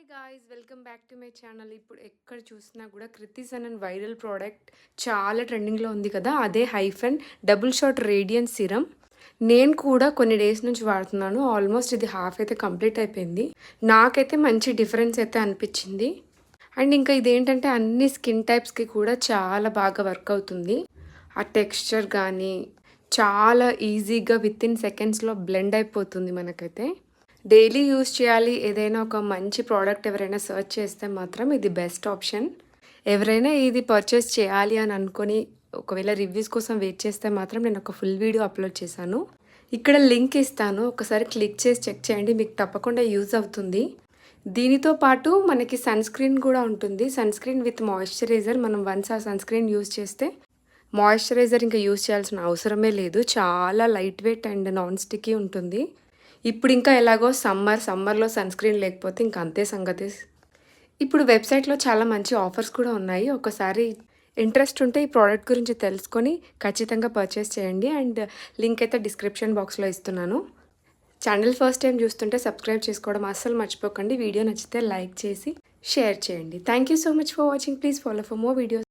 Guys welcome back to my channel. ఇప్పుడు ఎక్కడ చూసినా కూడా కృతి సనన్ వైరల్ ప్రోడక్ట్ చాలా ట్రెండింగ్లో ఉంది కదా, అదే hyphen double shot radiance serum. నేను కూడా కొన్ని డేస్ నుంచి వాడుతున్నాను. ఆల్మోస్ట్ ఇది హాఫ్ అయితే కంప్లీట్ అయిపోయింది. నాకైతే మంచి డిఫరెన్స్ అయితే అనిపించింది. అండ్ ఇంకా ఇదేంటంటే అన్ని స్కిన్ టైప్స్కి కూడా చాలా బాగా వర్క్ అవుతుంది. ఆ టెక్స్చర్ కానీ చాలా ఈజీగా విత్ ఇన్ సెకండ్స్లో బ్లెండ్ అయిపోతుంది మనకైతే. డైలీ యూస్ చేయాలి, ఏదైనా ఒక మంచి ప్రోడక్ట్ ఎవరైనా సర్చ్ చేస్తే మాత్రం ఇది బెస్ట్ ఆప్షన్. ఎవరైనా ఇది పర్చేస్ చేయాలి అని అనుకొని ఒకవేళ రివ్యూస్ కోసం వెయిట్ చేస్తే మాత్రం నేను ఒక ఫుల్ వీడియో అప్లోడ్ చేశాను. ఇక్కడ లింక్ ఇస్తాను, ఒకసారి క్లిక్ చేసి చెక్ చేయండి, మీకు తప్పకుండా యూజ్ అవుతుంది. దీనితో పాటు మనకి సన్ స్క్రీన్ కూడా ఉంటుంది. Sunscreen with moisturiser. మనం వన్స్ ఆ సన్ స్క్రీన్ యూజ్ చేస్తే మాయిశ్చరైజర్ ఇంకా యూజ్ చేయాల్సిన అవసరమే లేదు. చాలా lightweight and non sticky ఉంటుంది. ఇప్పుడు ఇంకా ఎలాగో సమ్మర్లో సన్ స్క్రీన్ లేకపోతే ఇంకా అంతే సంగతి. ఇప్పుడు వెబ్సైట్లో చాలా మంచి ఆఫర్స్ కూడా ఉన్నాయి. ఒకసారి ఇంట్రెస్ట్ ఉంటే ఈ ప్రోడక్ట్ గురించి తెలుసుకొని ఖచ్చితంగా పర్చేస్ చేయండి. అండ్ లింక్ అయితే డిస్క్రిప్షన్ బాక్స్లో ఇస్తున్నాను. ఛానల్ ఫస్ట్ టైం చూస్తుంటే సబ్స్క్రైబ్ చేసుకోవడం అస్సలు మర్చిపోకండి. వీడియో నచ్చితే లైక్ చేసి షేర్ చేయండి. Thank you so much for watching. Please follow for more videos.